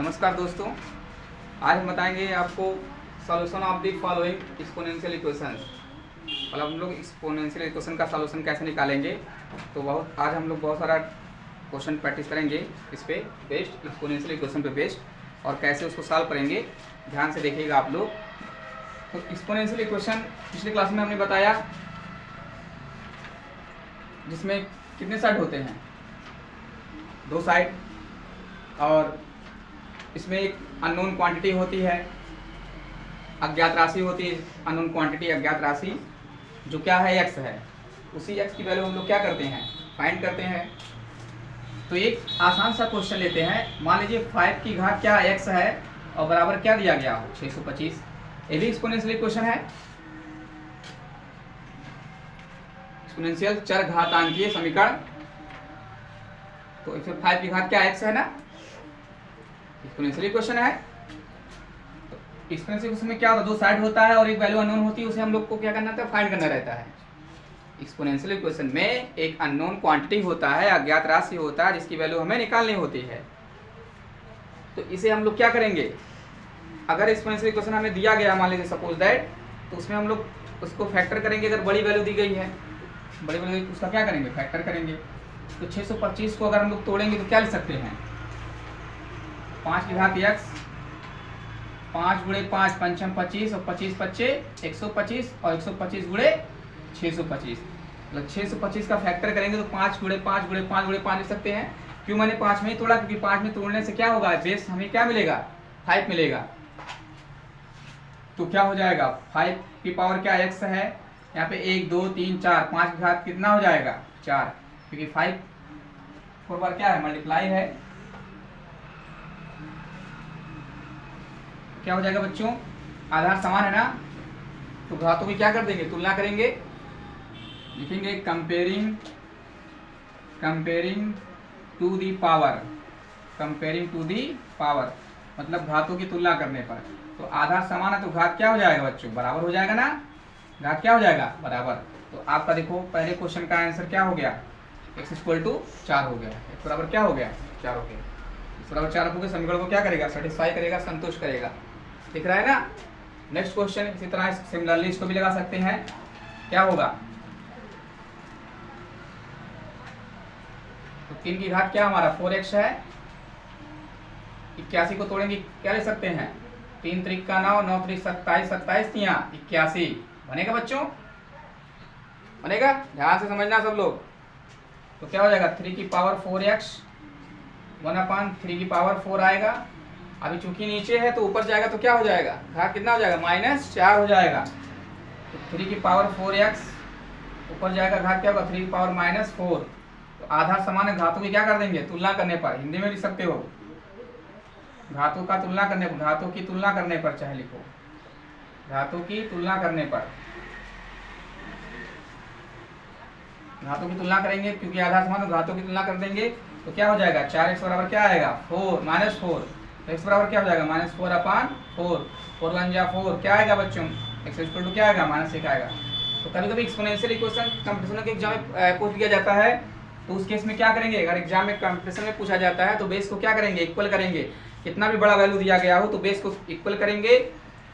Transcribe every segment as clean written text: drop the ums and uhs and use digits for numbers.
नमस्कार दोस्तों, आज हम बताएंगे आपको solution of the following exponential equations. मतलब हम लोग एक्सपोनेंशियल इक्वेशन का सॉल्यूशन कैसे निकालेंगे। तो आज हम लोग बहुत सारा क्वेश्चन प्रैक्टिस करेंगे इस पे बेस्ड, एक्सपोनेंशियल इक्वेशन पे बेस्ड, और कैसे उसको सॉल्व करेंगे ध्यान से देखिएगा आप लोग। तो एक्सपोनेंशियल इक्वेशन पिछले क्लास में हमने बताया, जिसमें कितने साइड होते हैं, दो साइड, और इसमें एक अननोन क्वांटिटी होती है, अज्ञात राशि होती है, अननोन क्वांटिटी अज्ञात राशि जो क्या है x है। उसी x की वैल्यू हम लोग क्या करते हैं, फाइंड करते हैं। तो एक आसान सा क्वेश्चन लेते हैं। मान लीजिए 5 की घात क्या x है और बराबर क्या दिया गया हो 625। ये भी एक्सपोनेंशियल इक्वेशन है, एक्सपोनेंशियल चर घातांकीय समीकरण। तो इसमें 5 की घात क्या x है ना, एक्सपोनेंशियल इक्वेशन है। तो एक्सपोनेंशियल इक्वेशन में क्या होता है, दो साइड होता है और एक वैल्यू अननोन होती है, उसे हम लोग को क्या करना था, फाइंड करना रहता है। एक्सपोनेंशियल इक्वेशन में एक अननोन क्वांटिटी होता है, अज्ञात राशि होता है, जिसकी वैल्यू हमें निकालनी होती है। तो इसे हम लोग क्या करेंगे, अगर एक्सपोनेंशियल इक्वेशन हमें दिया गया, मान लीजिए सपोज दैट, तो उसमें हम लोग उसको फैक्टर करेंगे। अगर बड़ी वैल्यू दी गई है, बड़ी वैल्यू, उसका क्या करेंगे, फैक्टर करेंगे। तो 625 को अगर हम लोग तोड़ेंगे तो क्या लिख सकते हैं, 5 की घात x, 5 गुणे 5 पंचम 25 और 25 पच्चे 125 और 125 गुणे 625, मतलब 625 का फैक्टर करेंगे तो 5 गुणे 5 गुणे 5 गुणे 5 लिख सकते हैं। क्यों मैंने 5 में ही तोड़ा, क्योंकि 5 में तोड़ने से क्या होगा, बेस हमें क्या मिलेगा, 5 मिलेगा। तो क्या हो जाएगा, 5 की पावर क्या x है, यहाँ पे 1 2 3 4, 5 की घात कितना हो जाएगा 4, क्योंकि 5 4 बार क्या है, मल्टीप्लाई है। क्या हो जाएगा बच्चों, आधार समान है ना, तो घातों की क्या कर देंगे, तुलना करेंगे। लिखेंगे comparing to the power, comparing to the power, मतलब घातों की तुलना करने पर। तो आधार समान है तो घात क्या हो जाएगा बच्चों, बराबर हो जाएगा ना, घात क्या हो जाएगा, बराबर। तो आपका देखो पहले क्वेश्चन का आंसर क्या हो गया, x इक्वल टू 4 हो गया, x बराबर क्या हो गया, 4 हो गया। x बराबर 4 होकर समीकरण को क्या करेगा, सेटिस्फाई करेगा, संतुष्ट करेगा। दिख रहा है ना। नेक्स्ट क्वेश्चन इसी तरह सिमिलरली इसको भी लगा सकते हैं। क्या होगा, तो 3 की घात क्या हमारा 4x है, 81 को तोड़ेंगे क्या ले सकते हैं, 3 त्रिक का 9, 9 त्रिक 27, 27 तिया 81 बनेगा बच्चों, बनेगा। ध्यान से समझना सब लोग। तो क्या हो जाएगा, 3 की पावर 4x 1/3 की पावर 4 आएगा। अभी चूंकि नीचे है तो ऊपर जाएगा तो क्या हो जाएगा, घात कितना हो जाएगा, -4 हो जाएगा। तो 3 की पावर 4x ऊपर जाएगा, घात क्या होगा, 3 की पावर -4। तो आधार समान है, घातों की क्या कर देंगे, तुलना करने पर, हिंदी में लिख सकते हो, घातों का तुलना करने पर, घातों की तुलना करने पर चाहे लिखो, घातों की तुलना करने पर, घातों की तुलना करेंगे, क्योंकि आधार समान, घातों की तुलना कर देंगे तो क्या हो जाएगा, 4x बराबर क्या आएगा 4 -4, तो x बराबर क्या हो जाएगा, -4/4, 4 1 जा 4, क्या आएगा बच्चों, x इक्वल टू क्या आएगा, -1 आएगा। तो कभी कभी एक्सपोनेंशियल इक्वेशन कंपटीशन के एग्जाम में पूछ दिया जाता है, तो उस केस में क्या करेंगे, अगर एग्जाम में कंपटीशन में पूछा जाता है तो बेस को क्या करेंगे, इक्वल करेंगे। कितना भी बड़ा वैल्यू दिया गया हो तो बेस को इक्वल करेंगे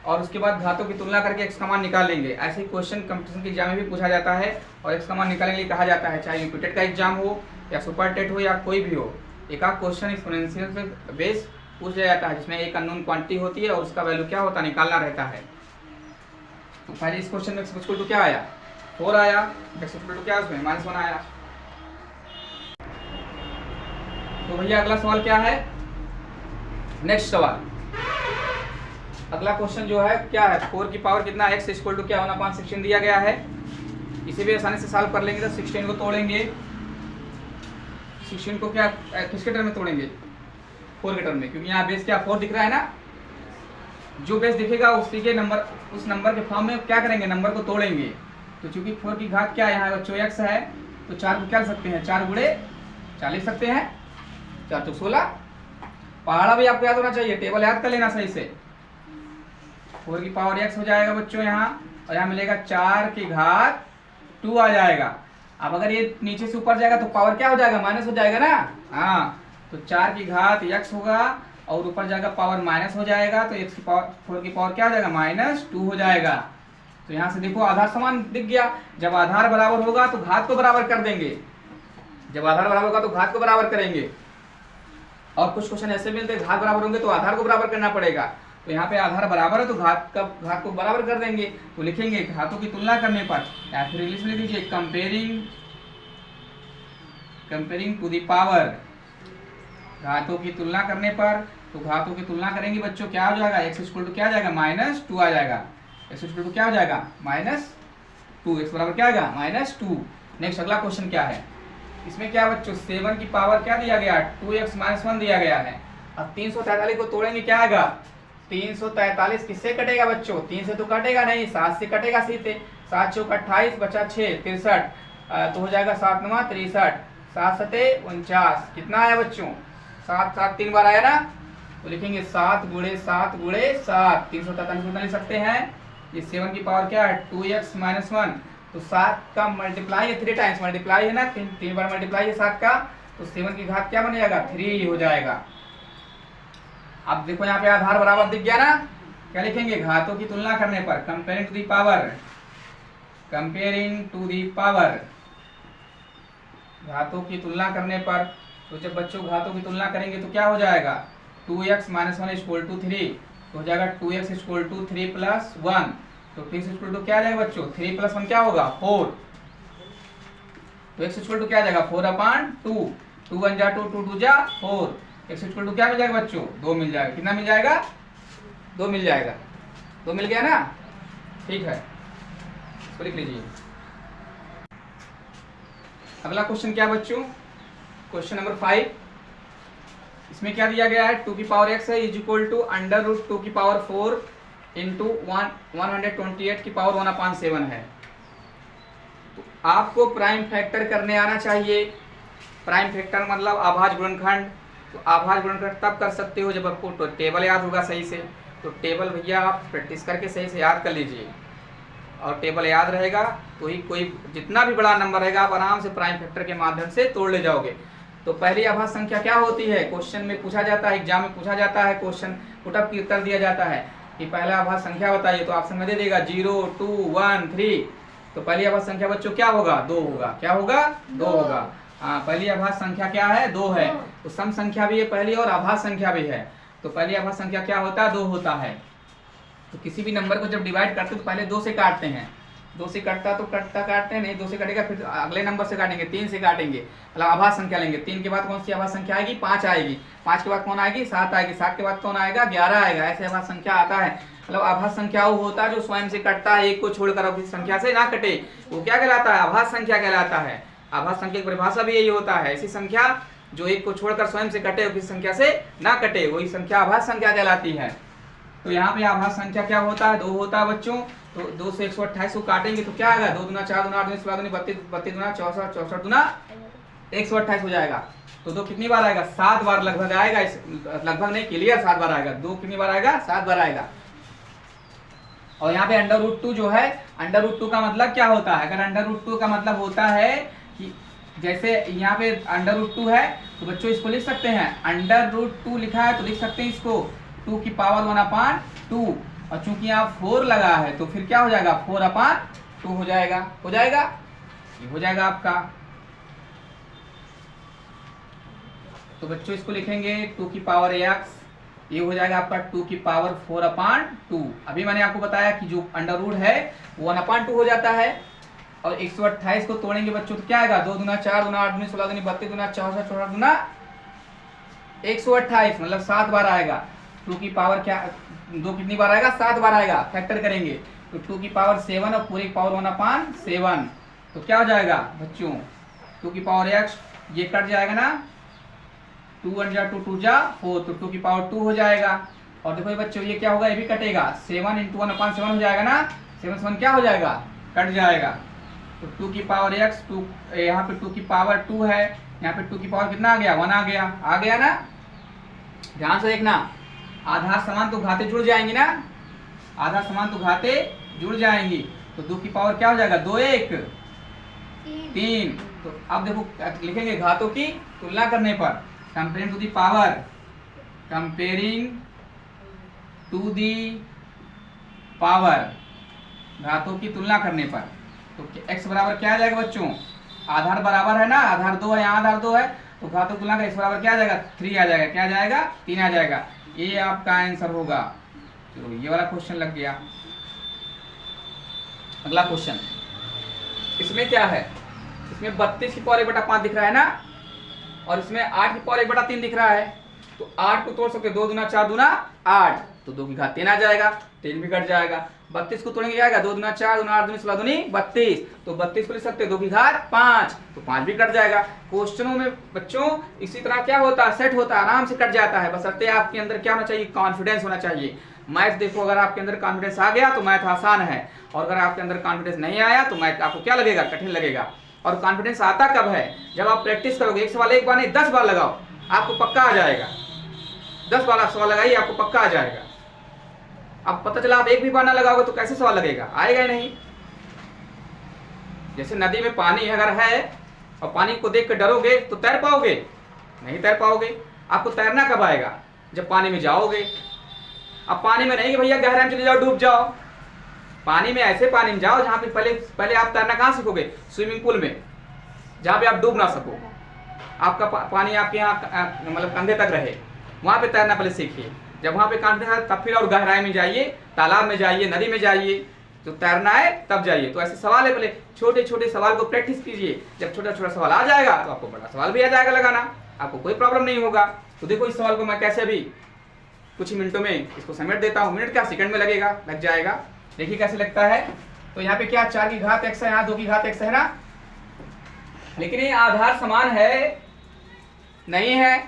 और उसके बाद घातों की तुलना करके एक्स का मान निकाल लेंगे। ऐसे ही क्वेश्चन कंपटीशन के एग्जाम में भी पूछा जाता है और एक्स का मान निकालने के लिए कहा जाता है, चाहे यूपीटेट का एग्जाम हो या सुपर टेट हो या कोई भी हो। एक आध क्वेश्चन एक्सपोनेंशियल से बेस पूछ लिया जाता है, जिसमें एक अननोन क्वांटिटी होती है और उसका वैल्यू क्या होता है, निकालना रहता है। तो पहले इस क्वेश्चन में x इक्वल टू क्या आया, 4 आया, x इक्वल टू क्या उसमें -1 आया। तो भैया अगला सवाल क्या है, नेक्स्ट सवाल, अगला क्वेश्चन जो है क्या है, 4 की पावर कितना, x इक्वल टू क्या 1/16 दिया गया है। इसे भी आसानी से सॉल्व कर लेंगे। तो 16 को तोड़ेंगे, 16 को क्या किसके टर्म में तोड़ेंगे, 4 के टर्म में, क्योंकि यहाँ बेस क्या 4 दिख रहा है ना, जो बेस दिखेगा उसी के नंबर, उस नंबर के फॉर्म में क्या करेंगे, नंबर को तोड़ेंगे। तो चूंकि 4 की घात क्या है यहाँ बच्चों x है, तो 4 को क्या लिख सकते हैं, 4 गुणे 4 लिख सकते हैं, 4 तो 16। पहाड़ा भी आपको याद होना चाहिए, टेबल याद कर लेना सही से। 4 की पावर x हो जाएगा बच्चों यहाँ, और यहाँ मिलेगा 4 की घात 2 आ जाएगा। अब अगर ये नीचे से ऊपर जाएगा तो पावर क्या हो जाएगा, माइनस हो जाएगा ना। हाँ, तो 4 की घात x होगा और ऊपर जाएगा पावर माइनस हो जाएगा, तो x की पावर 4 की पावर क्या हो जाएगा -2 हो जाएगा। तो यहाँ से देखो आधार समान दिख गया। जब आधार बराबर होगा तो घात को बराबर कर देंगे, जब आधार बराबर होगा तो घात को बराबर करेंगे। और कुछ क्वेश्चन ऐसे मिलते हैं घात बराबर होंगे तो आधार को बराबर करना पड़ेगा। तो यहाँ पे आधार बराबर है तो घात को बराबर कर देंगे। तो लिखेंगे घातों की तुलना करने पर, या फिर इंग्लिश में लिख दीजिए कंपेयरिंग टू दी पावर। घातों की तुलना करने पर, तो घातों की तुलना करेंगे बच्चों, क्या हो जाएगा x इक्वल टू क्या आ जाएगा -2 आ जाएगा। x इक्वल टू क्या हो जाएगा -2, x बराबर क्या आएगा -2। नेक्स्ट अगला क्वेश्चन क्या है, इसमें क्या बच्चों 7 की पावर क्या दिया गया 2x - 1 दिया गया है। अब 343 को तोड़ेंगे क्या आएगा 343 किससे कटेगा बच्चों, 3 से तो कटेगा नहीं, 7 से कटेगा सीधे। 7 चौक 28 बचा 6 63, तो हो जाएगा 7 9 63, 7 7 49, कितना आया बच्चों 7 7 3 बार आया ना। तो लिखेंगे 7 गुणे 7 गुणे 7, 343 को लिख सकते हैं। ये 7 की पावर क्या है 2x - 1, तो 7 का मल्टीप्लाई है 3 टाइम्स मल्टीप्लाई है ना, 3 बार मल्टीप्लाई है 7 का, तो 7 की घात क्या बन जाएगा 3 हो जाएगा। अब देखो यहाँ पे आधार बराबर दिख गया ना, क्या लिखेंगे घातों की तुलना करने पर, कंपेयरिंग टू दी पावर, घातों की तुलना करने पर। तो जब बच्चों घातों की तुलना करेंगे तो क्या हो जाएगा 2x - 1 = 3, तो हो जाएगा 2x = 3 + 1, तो 3 = क्या आ जाएगा बच्चों 3 + 1 क्या होगा 4, तो x = क्या आ जाएगा 4/2, 2 1 जा 2 2 2 जा 4, x = क्या मिल जाएगा बच्चों 2 मिल जाएगा। कितना मिल जाएगा 2 मिल जाएगा, 2 मिल गया ना, ठीक है, इसको लिख लीजिए। अगला क्वेश्चन क्या बच्चों, क्वेश्चन नंबर 5। इसमें क्या दिया गया है 2 की पावर x है = √2 की पावर 4 × 128 की पावर 1/7 है। तो आपको प्राइम फैक्टर करने आना चाहिए। प्राइम फैक्टर मतलब आभाज्य गुणनखंड। तो आभाज्य गुणनखंड तब कर सकते हो जब आपको तो टेबल याद होगा सही से। तो टेबल भैया आप प्रैक्टिस करके सही से याद कर लीजिए, और टेबल याद रहेगा तो ही कोई जितना भी बड़ा नंबर रहेगा आप आराम से प्राइम फैक्टर के माध्यम से तोड़ ले जाओगे। तो पहली आभाज्य संख्या क्या होती है, क्वेश्चन में पूछा जाता है, एग्जाम में पूछा जाता है, क्वेश्चन पुटअप की उत्तर दिया जाता है कि पहला आभाज्य संख्या बताइए, तो ऑप्शन में दे देगा 0 2 1 3। तो पहली आभाज्य संख्या बच्चों क्या होगा 2 होगा, क्या होगा 2 होगा। हाँ, पहली आभाज्य संख्या क्या है 2 है। तो सम संख्या भी है पहली और आभाज्य संख्या भी है। तो पहली आभाज्य संख्या क्या होता है 2 होता है। तो किसी भी नंबर को जब डिवाइड करते तो पहले 2 से काटते हैं, 2 से कटता तो काटते हैं नहीं, 2 से कटेगा फिर अगले नंबर से काटेंगे, 3 से काटेंगे, मतलब आभाज्य संख्या लेंगे। 3 के बाद कौन सी आभाज्य संख्या आएगी 5 आएगी, 5 के बाद कौन आएगी 7 आएगी, 7 के बाद कौन आएगा 11 आएगा। ऐसे आभाज्य संख्या आता है। मतलब आभाज्य संख्या वो होता है जो स्वयं से कटता है, एक को छोड़कर अब इस संख्या से ना कटे, वो क्या कहलाता है आभाज्य संख्या कहलाता है। आभाज्य संख्या की परिभाषा भी यही होता है, ऐसी संख्या जो एक को छोड़कर स्वयं से कटे और किसी संख्या से ना कटे, वही संख्या आभाज्य संख्या कहलाती है। तो यहाँ पे आभाज्य संख्या क्या होता है 2 होता है बच्चों। तो 2 से 128 को काटेंगे तो क्या आएगा 2 दूना 4 दूना 8 दूना 16 दूनी 32 32 दूना 64 64 दूना 128 हो जाएगा। तो 2 कितनी बार आएगा 7 बार लगभग आएगा, लगभग नहीं क्लियर 7 बार आएगा। 2 कितनी बार आएगा 7 बार आएगा। और यहाँ पे √2 जो है, √2 का मतलब क्या होता है, अगर √2 का मतलब होता है कि जैसे यहाँ पे √2 है तो बच्चों इसको लिख सकते हैं √2 लिखा है तो लिख सकते हैं इसको 2 की पावर 1/2, और चूंकि यहाँ 4 लगा है तो फिर क्या हो जाएगा 4/2 हो जाएगा, हो जाएगा, ये हो जाएगा आपका। तो बच्चों इसको लिखेंगे 2 की पावर x, ये हो जाएगा आपका 2 की पावर 4/2। अभी मैंने आपको बताया कि जो अंडर है वो 1/2 हो जाता है। और 128 को तोड़ेंगे बच्चों तो क्या आएगा 2 दूना 4 दूना 8 दूनी 16 दूनी 32 दूना 64 64 दूना 128, मतलब 7 बार आएगा। 2 की पावर क्या 2 कितनी बार आएगा 7 बार आएगा, फैक्टर करेंगे तो 2 की पावर 7 और पूरी पावर 1/7, तो क्या हो जाएगा बच्चों 2 की पावर x, ये कट जाएगा ना, 2 1 जा 2 2 जा 4, तो 2 की पावर 2 हो जाएगा। और देखो बच्चों ये क्या होगा, ये भी कटेगा, 7 × 1/7 हो जाएगा ना, 7 7 क्या हो जाएगा कट जाएगा। तो 2 की पावर x, 2 यहाँ पे 2 की पावर 2 है, यहाँ पे 2 की पावर कितना आ गया 1 आ गया ना। ध्यान से देखना, आधार समान तो घाते जुड़ जाएंगी ना, आधार समान तो घाते जुड़ जाएंगी। तो 2 की पावर क्या हो जाएगा 2 1 3। तो अब देखो लिखेंगे घातों की तुलना करने पर, comparing to the power, comparing to the power, घातों की तुलना करने पर, तो x बराबर क्या आ जाएगा बच्चों, आधार बराबर है ना, आधार 2 है, यहाँ आधार 2 है, तो घातों की तुलना का x बराबर क्या आ जाएगा, 3 आ जाएगा, क्या आ जाएगा, 3 आ जाएगा। ये आपका आंसर होगा। चलो ये वाला क्वेश्चन लग गया। अगला क्वेश्चन, इसमें क्या है, इसमें 32 की पावर 1/5 दिख रहा है ना, और इसमें 8 की पावर 1/3 दिख रहा है। तो 8 को तोड़ सकते, 2 दूना 4 दूना 8, तो 2 की घात 3 आ जाएगा, 3 भी कट जाएगा। 32 को तोड़ेंगे क्या आएगा, 2 दूना 4 दूना 8 दूनी 16 दूनी 32, तो 32 को लिख सकते, 2 की घात 5, तो 5 भी कट जाएगा। क्वेश्चनों में बच्चों इसी तरह क्या होता है, सेट होता है, आराम से कट जाता है, बशर्ते आपके अंदर क्या होना चाहिए, कॉन्फिडेंस होना चाहिए। मैथ देखो, अगर आपके अंदर कॉन्फिडेंस आ गया तो मैथ आसान है, और अगर आपके अंदर कॉन्फिडेंस नहीं आया तो मैथ आपको क्या लगेगा, कठिन लगेगा। और कॉन्फिडेंस आता कब है, जब आप प्रैक्टिस करोगे, एक सवाल एक बार नहीं 10 बार लगाओ, आपको पक्का आ जाएगा। 10 बार आप सवाल लगाइए, आपको पक्का आ जाएगा। अब पता चला आप एक भी बार ना लगाओगे तो कैसे सवाल लगेगा, आएगा ही नहीं। जैसे नदी में पानी अगर है और पानी को देख कर डरोगे तो तैर पाओगे, नहीं तैर पाओगे। आपको तैरना कब आएगा, जब पानी में जाओगे। अब पानी में नहीं कि भैया गहराई में चले जाओ डूब जाओ, पानी में ऐसे पानी में जाओ जहाँ पे पहले आप तैरना कहाँ सीखोगे, स्विमिंग पूल में, जहाँ पे आप डूब ना सको, आपका पानी आपके यहाँ मतलब कंधे तक रहे, वहाँ पे तैरना पहले सीखिए। जब वहाँ पे कॉन्फिडेंस है तब फिर और गहराई में जाइए, तालाब में जाइए, नदी में जाइए, तो तैरना है तब जाइए। तो ऐसे सवाल है, पहले छोटे छोटे सवाल को प्रैक्टिस कीजिए, जब छोटा छोटा सवाल आ जाएगा तो आपको बड़ा सवाल भी आ जाएगा लगाना, आपको कोई प्रॉब्लम नहीं होगा। तो देखो इस सवाल को मैं कैसे अभी कुछ ही मिनटों में इसको समेट देता हूँ, मिनट क्या सेकंड में लगेगा, लग जाएगा। देखिए कैसे लगता है। तो यहाँ पे क्या 4 की घात x है, यहाँ 2 की घात x है ना, लेकिन ये आधार समान है नहीं है,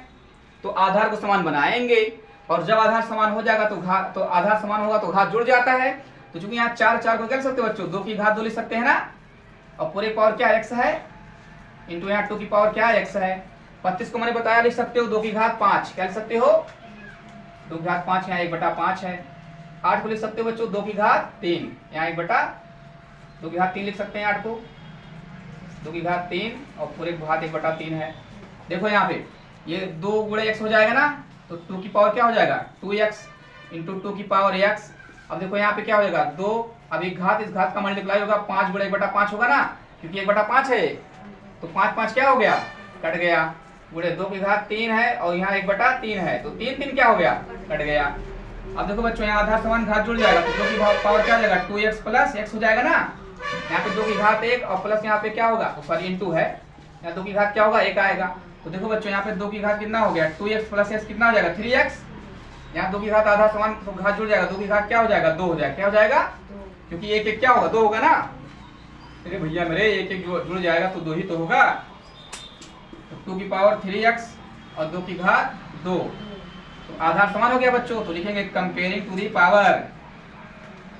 तो आधार को समान बनाएंगे, और जब आधार समान हो जाएगा तो आधार समान होगा तो घात जुड़ जाता है। तो चूंकि यहाँ 4 को क्या लिख सकते हो बच्चों, 2 की घात 2 लिख सकते हैं ना, और पूरे पावर क्या x है, इंटू यहाँ 2 की पावर क्या x है। 32 को मैंने बताया लिख सकते हो 2 की घात 5, क्या लिख सकते हो, 2 की घात 5, यहाँ 1/5 है। 8 को लिख सकते हो बच्चों 2 की घात 3, यहाँ 2 की घात 3 लिख सकते हैं 8 को, 2 की घात 3 और पूरे घात 1/3 है। देखो यहाँ पे ये 2 गुणे x हो जाएगा ना, तो 2 की पावर क्या हो जाएगा 2x इंटू 2 की पावर x। अब देखो यहाँ पे क्या हो जाएगा 2, अब एक घात इस घात का मल्टीप्लाई होगा, 5 गुणे 1/5 होगा ना, क्योंकि 1/5 है, तो 5 क्या हो गया, कट गया, गुणे 2 की घात 3 है और यहाँ 1/3 है, तो 3 क्या हो गया, कट गया। अब देखो बच्चों यहाँ आधार समान घात जुड़ जाएगा, तो 2 की पावर क्या हो जाएगा 2x प्लस x हो जाएगा ना, यहाँ पे 2 की घात 1 और प्लस यहाँ पे क्या होगा, सॉरी इंटू है, यहाँ 2 की घात क्या होगा 1 आएगा। तो देखो बच्चों यहाँ पे 2 की घात कितना हो गया 2x प्लस x कितना हो जाएगा 3x, यहाँ 2 की घात आधार समान तो घात जुड़ जाएगा, 2 की घात क्या हो जाएगा 2 हो जाएगा, क्या हो जाएगा, क्योंकि 1 क्या होगा 2 होगा ना, अरे भैया मेरे 1 जुड़ जाएगा तो 2 ही तो होगा, तो 2 की पावर 3x और 2 की घात 2, तो आधार समान हो गया बच्चों। तो लिखेंगे comparing to the power,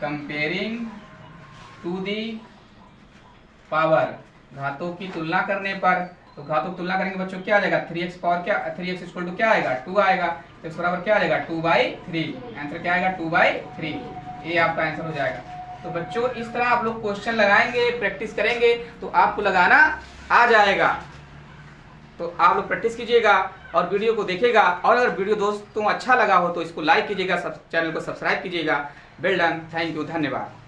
comparing to the power, घातों की तुलना करने पर, तो घातों की तुलना करेंगे बच्चों क्या आ जाएगा 3x पावर क्या 3x इक्वल टू क्या आएगा 2 आएगा, तो इस बराबर क्या आ जाएगा 2/3, आंसर क्या आएगा 2/3, ये आपका आंसर हो जाएगा। तो बच्चों इस तरह आप लोग क्वेश्चन लगाएंगे, प्रैक्टिस करेंगे तो आपको लगाना आ जाएगा। तो आप लोग प्रैक्टिस कीजिएगा और वीडियो को देखिएगा, और अगर वीडियो दोस्तों अच्छा लगा हो तो इसको लाइक कीजिएगा, चैनल को सब्सक्राइब कीजिएगा। वेल डन, थैंक यू, धन्यवाद।